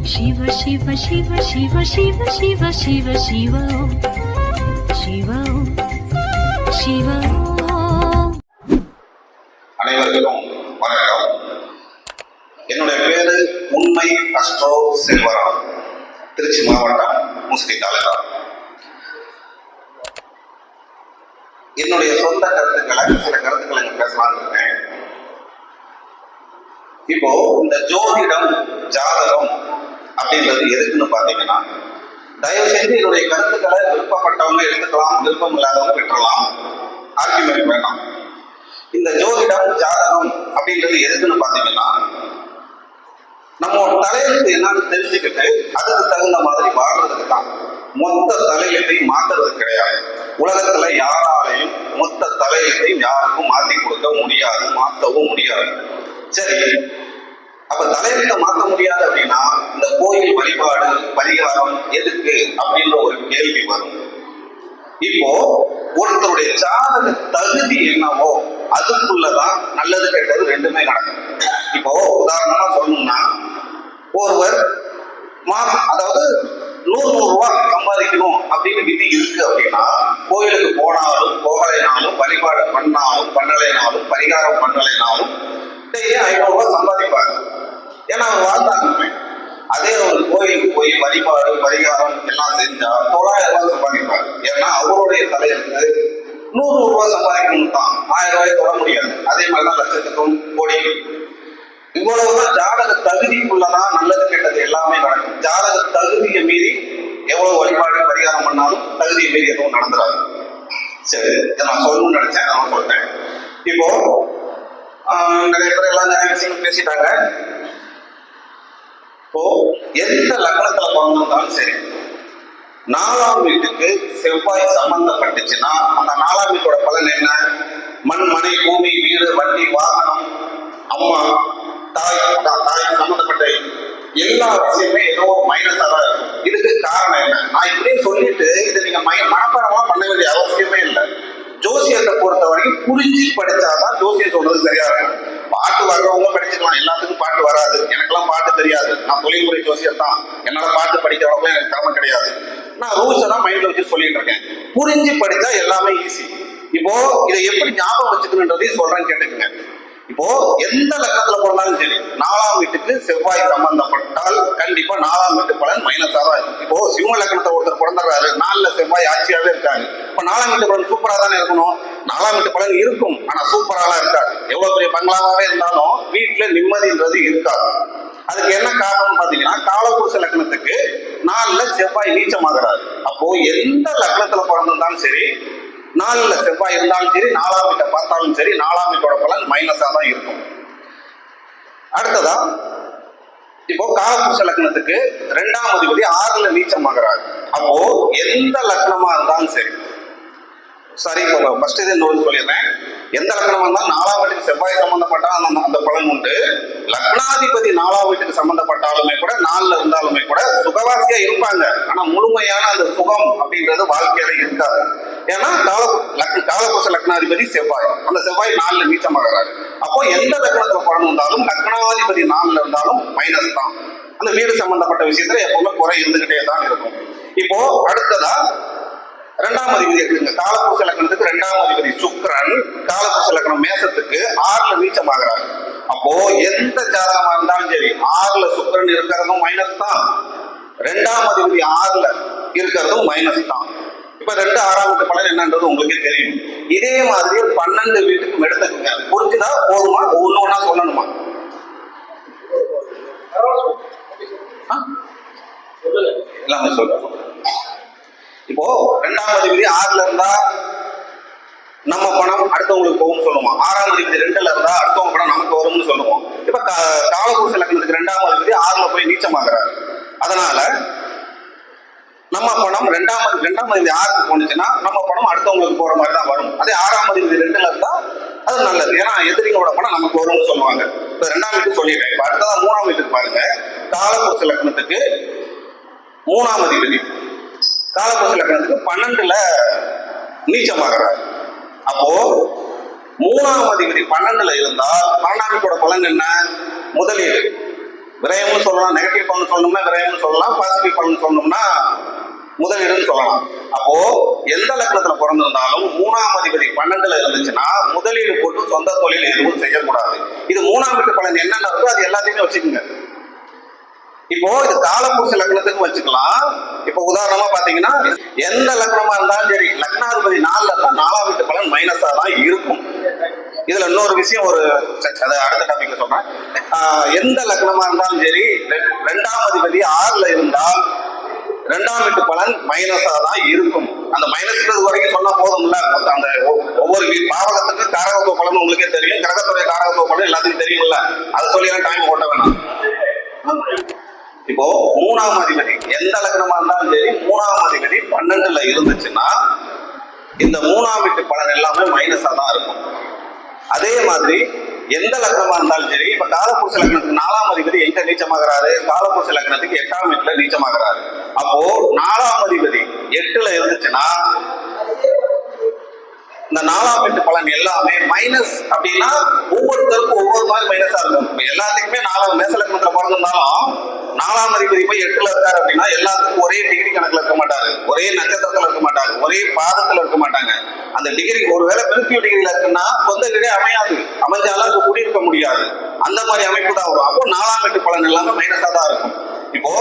शिव शिव शिव शिव शिव शिव शिव शिव शिव शिव. அனைவருக்கும் வணக்கம். என்னுடைய பேரு உண்மை அஸ்ட்ரோ செல்வராம், திருச்சி மாவட்டம் முசிறி தாலுகா. என்னுடைய சொந்த கருத்துக்களை சில கருத்துக்களை பேசலாம்னு இருக்கேன். இப்போ இந்த ஜோதிடம் ஜாதகம் அப்படின்றது எதுக்குன்னு பாத்தீங்கன்னா, தயவு செஞ்சு என்னுடைய கருத்துக்களை விருப்பப்பட்டவங்க எடுத்துக்கலாம், விருப்பம் இல்லாதவங்க விட்டுறலாம், ஆர்குமெண்ட் வேண்டாம். இந்த ஜோதிடம் ஜாதகம் அப்படின்றது எதுக்குன்னு பாத்தீங்கன்னா, நம்ம தலையெழுத்து என்னன்னு தெரிஞ்சுக்கிட்டு அதுக்கு தகுந்த மாதிரி வாழ்றதுக்கு தான். மொத்த தலையெழுத்தை மாத்துறது கிடையாது. உலகத்துல யாராலையும் மொத்த தலையெழுத்தையும் யாருக்கும் மாத்தி கொடுக்க முடியாது, மாற்றவும் முடியாது. சரி, அப்ப தலையெழுத்தை மாற்ற முடியாது அப்படின்னா இந்த கோயில் வழிபாடு பரிகாரம் எதுக்கு அப்படின்ற ஒரு கேள்வி வரும். இப்போ ஒருத்தருடைய ஜாதக தகுதி என்னவோ அதுக்குள்ளதான் நல்லது கெட்டது ரெண்டுமே நடக்கும். இப்போ உதாரணமா சொல்லணும்னா, ஒருவர் மாசம் அதாவது 100 ரூபாய் சம்பாதிக்கணும் அப்படின்னு விதி இருக்கு அப்படின்னா, கோயிலுக்கு போனாலும் போகலைனாலும் வழிபாடு பண்ணாலும் பண்ணலைனாலும் பரிகாரம் பண்ணலைனாலும் 500 ரூபாய் சம்பாதிப்பாங்க. ஏன்னா அவங்க வாழ்ந்தாங்க. அதே ஒரு கோயிலுக்கு போய் வழிபாடு பரிகாரம் எல்லாம் செஞ்சா 900 ரூபாய் சம்பாதிப்பாங்க. ஏன்னா அவருடைய தலையிலிருந்து 100 ரூபாய் சம்பாதிக்கணும் தான், 1000 ரூபாய் தொட முடியாது. அதே மாதிரிதான் லட்சத்துக்கும் கோடிக்கும். இவ்வளவுதான் ஜாதக தகுதிக்குள்ளதான் நல்லது கெட்டது எல்லாமே நடக்கும். ஜாதக தகுதியை மீறி எவ்வளவு வழிபாடு பரிகாரம் பண்ணாலும் தகுதியை மீறி எதுவும் நடந்துடாது. சரி, இதை நான் சொல்லணும்னு நினைச்சேன், நான் சொல்றேன். இப்போ நிறைய பேர் எல்லாம் நிறைய விஷயங்கள் பேசிட்டாங்க. இப்போ எந்த லக்னத்துல பிறந்திருந்தாலும் சரி, 4ஆம் வீட்டுக்கு செவ்வாய் சம்பந்தப்பட்டுச்சுன்னா அந்த 4ஆம் வீட்டோட பலன் என்ன? மண், மனை, பூமி, வீடு, வண்டி, வாகனம், அம்மா, தாய் சம்பந்தப்பட்ட எல்லா விஷயமே ஏதோ மைனஸா தான் இருக்கும். இதுக்கு காரணம் என்ன? நான் இப்படியே சொல்லிட்டு இதை நீங்க மனப்பாடமா பண்ண வேண்டிய அவசியமே இல்லை. ஜோசியத்தை பொறுத்த வரைக்கும் புரிஞ்சு படிச்சாதான் ஜோசியம் சொல்றது சரியா இருக்கும். பாட்டு வர்றவங்க படிச்சுக்கலாம், எல்லாத்துக்கும் பாட்டு வராது. எனக்கெல்லாம் பாட்டு தெரியாது, நான் தொழில்முறை ஜோசியர் தான். என்னால பாட்டு படிக்கிறவங்க எனக்கு திறமை கிடையாது. நான் ரூல்ஸை தான் மைண்ட்ல வச்சு சொல்லிட்டு இருக்கேன். புரிஞ்சு படிச்சா எல்லாமே ஈஸி. இப்போ இதை எப்படி ஞாபகம் வச்சுக்கணுன்றதையும் சொல்றேன்னு கேட்டுக்கங்க. இப்போ எந்த லக்னத்துல பிறந்தாலும் சரி, 4ஆம் வீட்டுக்கு செவ்வாய் சம்பந்தப்பட்டால் கண்டிப்பா 4ஆம் வீட்டு பலன் மைனஸா தான் இருக்கும். இப்போ சிம்ம லக்னத்தை ஒருத்தர் பிறந்துறாரு, 4ல செவ்வாய் ஆட்சியாவே இருக்காரு. இப்ப 4ஆம் வீட்டு பலன் சூப்பரா தானே இருக்கணும். 4ஆம் வீட்டு பலன் இருக்கும், ஆனா சூப்பராலாம் இருக்காது. எவ்வளவு பெரிய பங்களாவே இருந்தாலும் வீட்டுல நிம்மதின்றது இருக்காது. அதுக்கு என்ன காரணம்னு பாத்தீங்கன்னா, காலபுருஷ லக்னத்துக்கு 4ல செவ்வாய் நீச்சமாகிறாரு. அப்போ எந்த லக்னத்துல பிறந்திருந்தாலும் சரி, 4ல செவ்வாய் இருந்தாலும் சரி, 4ஆம் வீட்டை பார்த்தாலும் சரி, 4ஆம் வீட்டோட பலன் மைனஸா தான் இருக்கும். அடுத்ததா, இப்போ காலபுருஷ லக்னத்துக்கு 2ஆம் அதிபதி 6ல நீச்சமாகிறாரு. அப்போ எந்த லக்னமா இருந்தாலும் சரி, சரி இப்போ ஃபர்ஸ்ட் இது இன்னொன்று சொல்லிடுறேன். எந்த லக்னமா இருந்தாலும் 4ஆம் வீட்டுக்கு செவ்வாய் சம்பந்தப்பட்டா அந்த பலன் உண்டு. லக்னாதிபதி 4ஆம் வீட்டுக்கு சம்பந்தப்பட்டாலுமே கூட, 4ல இருந்தாலுமே கூட சுகவாசியா இருப்பாங்க. ஆனா முழுமையான அந்த சுகம் அப்படின்றது வாழ்க்கையில இருக்காது. ஏன்னா காலபுருஷ லக்னாதிபதி செவ்வாய், அந்த செவ்வாய் 4ல நீச்சமாகிறாரு. அப்போ எந்த லக்னத்துல பிறந்திருந்தாலும் லக்னாதிபதி 4ல இருந்தாலும் மைனஸ் தான். அந்த வீடு சம்பந்தப்பட்ட விஷயத்துல எப்பவுமே குறை இருந்துகிட்டே தான் இருக்கும். இப்போ அடுத்ததா 2ஆம் அதிபதி இருக்குங்க. காலபுருஷ லக்னத்துக்கு 2ஆம் அதிபதி சுக்கிரன், காலபுருஷ லக்னம் மேசத்துக்கு 6ல நீச்சமாகிறாரு. அப்போ எந்த ஜாதகமா இருந்தாலும் சரி, 6ல சுக்கிரன் இருக்கிறதும் மைனஸ் தான், 2ஆம் அதிபதி 6ல இருக்கிறதும் மைனஸ் தான். இப்ப 2 6ஆம் வீட்டு பலன் என்னன்றது உங்களுக்கே தெரியும். இதே மாதிரி 12 வீட்டுக்கும் எடுத்துக்கோங்க. புரிஞ்சுதா? போதுமா? ஒண்ணு ஒண்ணா சொல்லணுமா? எல்லாமே சொல்ல. இப்போ 2ஆம் அதிபதி 6ல இருந்தா நம்ம பணம் அடுத்தவங்களுக்கு போகும்னு சொல்லுவோம். 6ஆம் அதிபதி 2ல இருந்தா அடுத்தவங்க பணம் நமக்கு வரும்னு சொல்லுவோம். இப்ப காலபுருஷ லக்னத்துக்கு 2ஆம் அதிபதி 6ல போய் நீச்சமாகிறாரு. அதனால நம்ம பணம் 2ஆம் அதிபதி 6க்கு போனுச்சுன்னா நம்ம பணம் அடுத்தவங்களுக்கு போற மாதிரி தான் வரும். அதே 6ஆம் அதிபதி 2ல இருந்தா அது நல்லது. ஏன்னா எதிரிகளோட பணம் நமக்கு வரும்னு சொல்லுவாங்க. இப்ப 2ஆம் வீட்டுக்கு சொல்லிட்டேன். இப்ப அடுத்ததான் 3ஆம் வீட்டுக்கு பாருங்க. காலபுருஷ லக்னத்துக்கு 3ஆம் அதிபதி காலபுருஷ லக்னத்துக்கு 12ல நீச்சமாகிறார். அப்போ 3ஆம் அதிபதி 12ல இருந்தால் 12ஆம் வீட்டோட பலன் என்ன? முதலீடு. விரயம்னு சொல்லலாம், நெகட்டிவ் பலன் சொல்லணும்னா விரயம்னு சொல்லலாம், பாசிட்டிவ் பலன் சொல்லணும்னா முதலீடுன்னு சொல்லலாம். அப்போ எந்த லக்னத்துல பிறந்திருந்தாலும் 3ஆம் அதிபதி 12ல இருந்துச்சுன்னா முதலீடு போட்டு சொந்த தொழில் எதுவும் செய்யக்கூடாது. இது 3ஆம் வீட்டு பலன் என்னென்ன இருக்கோ அது எல்லாத்தையுமே வச்சுக்கோங்க. இப்போ இது காலபுருஷ லக்னத்துக்கு வச்சுக்கலாம். இப்போ உதாரணமா பாத்தீங்கன்னா எந்த லக்னமா இருந்தாலும் சரி, லக்னாதிபதி 4ல இருந்தா 4ஆம் வீட்டு பலன் மைனஸா தான் இருக்கும். இதுல இன்னொரு விஷயம், ஒரு அதை அடுத்த டாபிக்ல சொல்றேன். எந்த லக்னமா இருந்தாலும் சரி, 2ஆம் அதிபதி 6ல இருந்தால் 2ஆம் வீட்டு பலன் மைனஸா தான் இருக்கும். அந்த மைனஸ் வரைக்கும் சொன்னா போதும்ல. அந்த ஒவ்வொரு பாவகத்துக்கு காரகத்துவ பலன் உங்களுக்கே தெரியும், கிரகத்துடைய காரகத்துவ பலன் எல்லாத்துக்கும் தெரியும்ல. அதை சொல்லி டைம் ஓட்ட வேணாம். இப்போ 3ஆம் அதிபதி எந்த லக்னமா இருந்தாலும் சரி, 3ஆம் அதிபதி 12ல இருந்துச்சுன்னா இந்த 3ஆம் வீட்டு பலன் எல்லாமே மைனஸா தான் இருக்கும். அதே மாதிரி எந்த லக்னமா இருந்தாலும் சரி, இப்ப காலபுருஷ லக்னத்துக்கு 4ஆம் அதிபதி எங்க நீச்சமாகிறாரு, காலபுருஷ லக்னத்துக்கு 8ஆம் வீட்டுல நீச்சமாகிறாரு. அப்போ 4ஆம் அதிபதி 8ல இருந்துச்சுன்னா இந்த 4ஆம் வீட்டு பலன் எல்லாமே மைனஸ். அப்படின்னா ஒவ்வொருத்தருக்கும் ஒவ்வொரு மாதிரி மைனஸா இருக்கும். இப்ப எல்லாத்துக்குமே 4ஆம் மேச லக்னத்துல பிறந்திருந்தாலும் 4ஆம் அதிபதி போய் 8ல இருக்காரு அப்படின்னா எல்லாத்துக்கும் ஒரே டிகிரி கணக்குல இருக்க மாட்டாரு, ஒரே நட்சத்திரத்துல இருக்க மாட்டாரு, ஒரே பாதத்துல இருக்க மாட்டாங்க. அந்த டிகிரி ஒருவேளை பிரித்திவ் டிகிரியில இருக்குன்னா சொந்த வீடே அமையாது, அமைஞ்சாலும் குடியிருக்க முடியாது. அந்த மாதிரி அமைப்பு தான் வரும். அப்போ 4ஆம் வீட்டு பலன் எல்லாமே மைனஸா தான் இருக்கும். இப்போ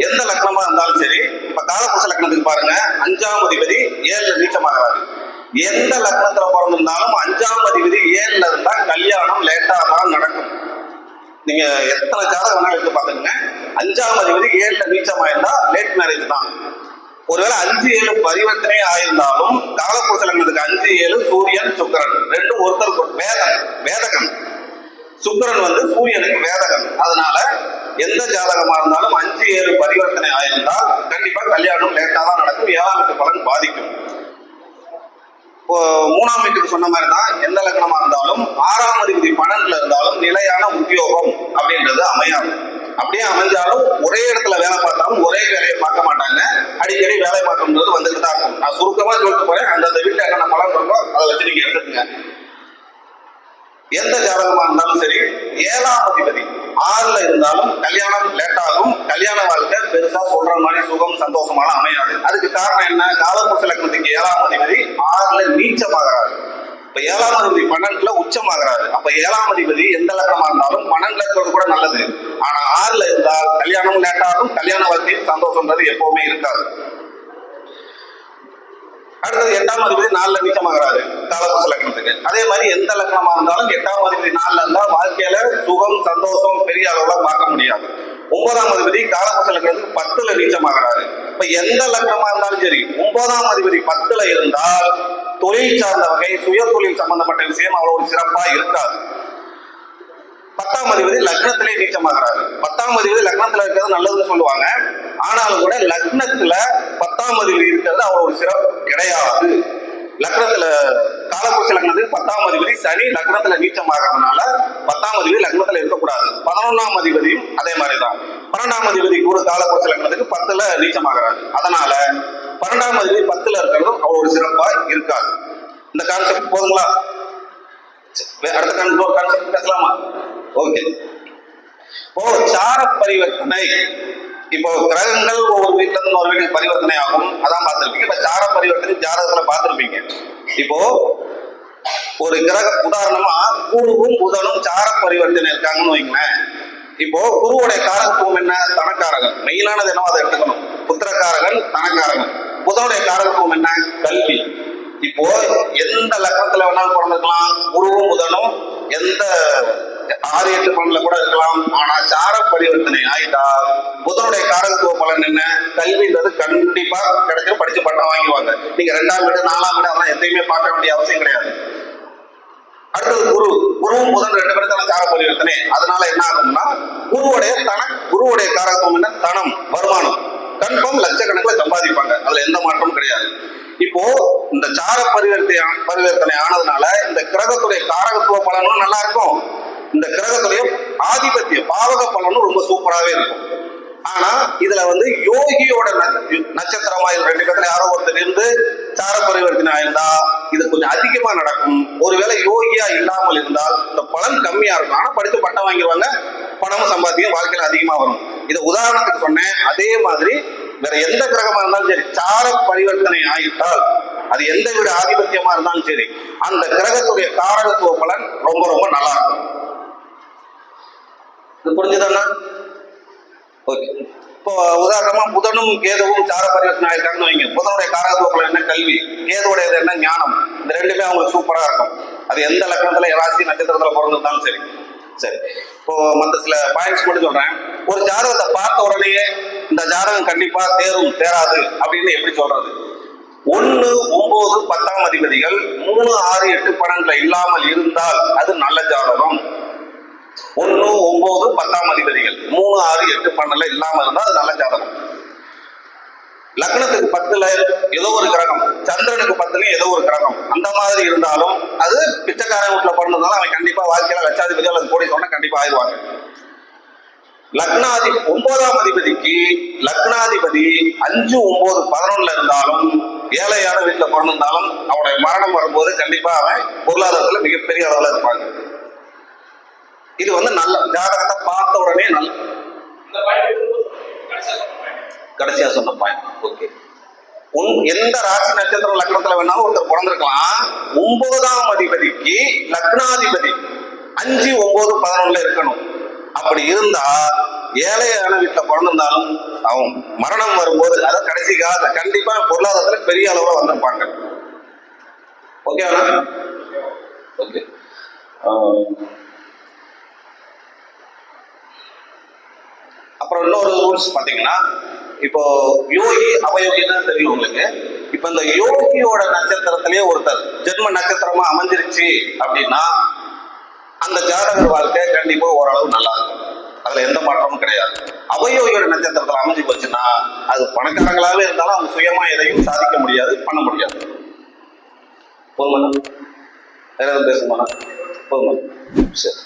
எந்த லக்னமா இருந்தாலும் சரி, இப்ப காலபுருஷ லக்னத்துக்கு பாருங்க, 5ஆம் அதிபதி 7ல நீச்சமாகிறாரு. எந்த லக்னத்துல பிறந்திருந்தாலும் 5ஆம் அதிபதி 7ல இருந்தா கல்யாணம் லேட்டா தான் நடக்கும். நீங்க எத்தனை ஜாதகம் வேணாலும் எடுத்து பாத்துங்க, 5ஆம் அதிபதி 7ல நீச்சமாயிருந்தா லேட் மேரேஜ் தான். ஒருவேளை 5-7 பரிவர்த்தனை ஆயிருந்தாலும் காலபுருஷ லக்னத்துக்கு 5-7 சூரியன் சுக்கிரன் ரெண்டும் ஒருத்தருக்கு வேதகம். சுக்கிரன் வந்து சூரியனுக்கு வேதகம். அதனால எந்த ஜாதகமா இருந்தாலும் 5-7 பரிவர்த்தனை ஆயிருந்தால் கண்டிப்பா கல்யாணம் லேட்டா தான் நடக்கும். 7ஆம் வீட்டு பலன் பாதிக்கும். இப்போ 3ஆம் வீட்டுக்கு சொன்ன மாதிரி தான் எந்த லக்னமா இருந்தாலும் 6ஆம் அதிபதி 12ல இருந்தாலும் நிலையான உத்தியோகம் அப்படின்றது அமையாது. அப்படியே அமைஞ்சாலும் ஒரே இடத்துல வேலை பார்த்தாலும் ஒரே வேலையை பார்க்க மாட்டாங்க, அடிக்கடி வேலை பார்க்கணுன்றது வந்துட்டு தான் இருக்கும். நான் சுருக்கமா சொல்லிட்டு போறேன், அந்தந்த வீட்டுல என்ன பலன் இருக்கோ அதை வச்சு நீங்க எடுத்துக்கங்க. எந்த ஜாதகமா இருந்தாலும் சரி, 7ஆம் அதிபதி 6ல இருந்தாலும் கல்யாணம் லேட் ஆகும். கல்யாண வாழ்க்கை பெருசா சொல்ற மாதிரி சுகம் சந்தோஷமான அமையாது. அதுக்கு காரணம் என்ன? காலபுருஷ லக்னத்துக்கு 7ஆம் அதிபதி 6ல நீச்சமாகிறாரு. இப்ப 7ஆம் அதிபதி 12ல உச்சமாகிறாரு. அப்ப 7ஆம் அதிபதி எந்த லக்னமா இருந்தாலும் 12ல இருக்கிறது கூட நல்லது. ஆனா 6ல இருந்தால் கல்யாணம் லேட் ஆகும், கல்யாண வாழ்க்கையில் சந்தோஷம்ன்றது எப்பவுமே இருக்காது. அடுத்தது 8ஆம் அதிபதி 4ல நீச்சமாகிறாரு காலபுருஷ லக்னத்துக்கு. அதே மாதிரி எந்த லக்னமா இருந்தாலும் 8ஆம் அதிபதி 4ல இருந்தா வாழ்க்கையில சுகம் சந்தோஷம் பெரிய அளவுல பார்க்க முடியாது. 9ஆம் அதிபதி காலபுருஷ லக்னத்துக்கு 10ல நீச்சமாகிறாரு. இப்ப எந்த லக்னமா இருந்தாலும் சரி, 9ஆம் அதிபதி 10ல இருந்தால் தொழில் சார்ந்த வகை சுய தொழில் சம்பந்தப்பட்ட விஷயம் அவ்வளவு சிறப்பா இருக்காது. 10ஆம் அதிபதி லக்னத்திலே நீச்சமாகிறாரு. 10ஆம் அதிபதி லக்னத்துல இருக்கிறது நல்லதுன்னு சொல்லுவாங்க. ஆனாலும் கூட லக்னத்துல 10ஆம் அதிபதி இருக்கிறது அவ்வளவு சிறப்பு கிடையாது. லக்னத்துல காலபுருஷ லக்னத்துக்கு 10ஆம் அதிபதி சனி லக்னத்துல நீச்சமாகிறதுனால 10ஆம் அதிபதி லக்னத்துல இருக்கக்கூடாது. 11ஆம் அதிபதியும் அதே மாதிரிதான். 12ஆம் அதிபதி கூட காலபுருஷ லக்னத்துக்கு 10ல நீச்சமாகிறாரு. அதனால 12ஆம் அதிபதி 10ல இருக்கிறதும் அவ்வளவு சிறப்பா இருக்காது. இந்த கான்செப்ட் போதுங்களா? அடுத்த கான்செப்ட் பேசலாமா? ஓகே. இப்போ சார பரிவர்த்தனை, இப்போ கிரகங்கள் ஒவ்வொரு வீட்டுல இருந்து ஒரு வீட்டுக்கு பரிவர்த்தனை ஆகும், அதான் பார்த்திருப்பீங்க. இப்ப சார பரிவர்த்தனை ஜாதகத்துல பார்த்திருப்பீங்க. இப்போ ஒரு கிரக உதாரணமா குருவும் புதனும் சார பரிவர்த்தனை இருக்காங்கன்னு வைங்களேன். இப்போ குருவுடைய காரகத்துவம் என்ன? தனக்காரகன். மெயினானது என்னவோ அதை எடுத்துக்கணும். புத்திரக்காரகன், தனக்காரகன். புதனுடைய காரகத்துவம் என்ன? கல்வி. இப்போ எந்த லக்னத்துல வேணாலும் பிறந்திருக்கலாம், குருவும் புதனும் எந்த 6-8 பலன்ல கூட இருக்கலாம். ஆனா சார பரிவர்த்தனை ஆயிட்டா புதனுடைய காரகத்துவ பலன் என்ன? கல்வின்றது கண்டிப்பா கிடைக்கும், படிச்சு பட்டம் வாங்கிடுவாங்க. நீங்க 2ஆம் வீடு 4ஆம் வீடு அதெல்லாம் எதையுமே பார்க்க வேண்டிய அவசியம் கிடையாது. அடுத்தது குருவும் புதன் 2 பேரும் தான சார பரிவர்த்தனை. அதனால என்ன ஆகும்னா குருவுடைய காரகத்துவம் என்ன? தனம், வருமானம். கன்ஃபார்ம் லட்சக்கணக்கில் சம்பாதிப்பாங்க, அதுல எந்த மாற்றமும் கிடையாது. இப்போ இந்த சார பரிவர்த்தனை ஆனதுனால இந்த கிரகத்துடைய காரகத்துவ பலனும் நல்லா இருக்கும், இந்த கிரகத்துடைய ஆதிபத்திய பாவக பலனும் ரொம்ப சூப்பராகவே இருக்கும். ஆனா இதுல வந்து யோகியோட நட்சத்திரமா 2 பேர்ல யாரோ ஒருத்தர் இருந்து சார பரிவர்த்தனை ஆயிருந்தா இது கொஞ்சம் அதிகமா நடக்கும். ஒருவேளை யோகியா இல்லாமல் இருந்தால் இந்த பலன் கம்மியா இருக்கும். ஆனா படிச்சு பட்டம் வாங்கிடுவாங்க, பணமும் சம்பாத்தியம் வாழ்க்கையில அதிகமா வரும். இதை உதாரணத்துக்கு சொன்னேன். அதே மாதிரி வேற எந்த கிரகமா இருந்தாலும் சரி, சார பரிவர்த்தனை ஆகிட்டால் அது எந்த வீடு ஆதிபத்தியமா இருந்தாலும் சரி, அந்த கிரகத்துடைய காரகத்துவ பலன் ரொம்ப ரொம்ப நல்லா இருக்கும். இது புரிஞ்சுதானா? ஓகே. இப்போ உதாரணமா புதனும் கேதுவும் சார பரிவர்த்தனை ஆயிருக்காங்கன்னு வைங்க. புதனுடைய காரகத்துவ பலன் என்ன? கல்வி. கேதுவுடையது என்ன? ஞானம். இந்த ரெண்டுமே அவங்களுக்கு சூப்பரா இருக்கும். அது எந்த லக்னத்துல ராசி நட்சத்திரத்துல பிறந்திருந்தாலும் சரி. சரி, இப்போ மற்ற சில பாயிண்ட்ஸ் மட்டும் சொல்றேன். ஒரு ஜாதகத்தை பார்த்த உடனே இந்த ஜாதகம் கண்டிப்பா தேரும் தேராது அப்படின்னு எப்படி சொல்றது? 1, 9, 10ஆம் அதிபதிகள் 3, 6, 8 பன்னெண்டுல இல்லாமல் இருந்தால் அது நல்ல ஜாதகம். 1, 9, 10ஆம் அதிபதிகள் 3, 6, 8 12 இல்லாம இருந்தா அது நல்ல ஜாதகம். லக்னத்துக்கு 10ல ஏதோ ஒரு கிரகம், சந்திரனுக்கு 10லயும் ஏதோ ஒரு கிரகம், அந்த மாதிரி இருந்தாலும் அது பிச்சைக்கார வீட்டுல பிறந்ததால அவன் கண்டிப்பா வாழ்க்கையில லட்சாதிபதி அல்லது கோடீஸ்வரன் கண்டிப்பா ஆயிடுவாங்க. லக்னாதிபதி 9ஆம் அதிபதிக்கு லக்னாதிபதி 5, 9, 11ல இருந்தாலும் ஏழையான வீட்டுல பிறந்திருந்தாலும் அவனுடைய மரணம் வரும்போது கண்டிப்பா அவன் பொருளாதாரத்துல மிகப்பெரிய அளவுல இருப்பாங்க. இது நல்ல ஜாதகத்தை பார்த்த உடனே நல்ல கடைசியா சொன்ன பாயிண்ட். ஓகே. எந்த ராசி நட்சத்திரம் லக்னத்துல வேணாலும் ஒருத்தர் பிறந்திருக்கலாம். 9ஆம் அதிபதிக்கு லக்னாதிபதி 5, 9, 11ல இருக்கணும். அப்படி இருந்தா ஏழையான வீட்டுல பிறந்திருந்தாலும் அவன் மரணம் வரும்போது, அதாவது கடைசி காலத்துல கண்டிப்பா பொருளாதாரத்துல பெரிய அளவுல வந்திருப்பாங்க. ஓகேவா? ஓகே. அப்புறம் இன்னொரு ரூல்ஸ் பாத்தீங்கன்னா, இப்போ யோகி அவயோகின்னு தெரியும் உங்களுக்கு. இப்ப இந்த யோகியோட நட்சத்திரத்திலேயே ஒருத்தர் ஜென்ம நட்சத்திரமா அமைஞ்சிருச்சு அப்படின்னா அந்த ஜாதகர் வாழ்க்கை கண்டிப்பா ஓரளவு நல்லா இருக்கும். அதுல எந்த மாற்றமும் கிடையாது. அவயோகியோட நட்சத்திரத்துல அமைஞ்சு போச்சுன்னா அது பணக்காரங்களாவே இருந்தாலும் அவங்க சுயமா எதையும் சாதிக்க முடியாது, பண்ண முடியாது. போதுமா? வேற எதுவும் பேசுமா? போதுமா? சரி.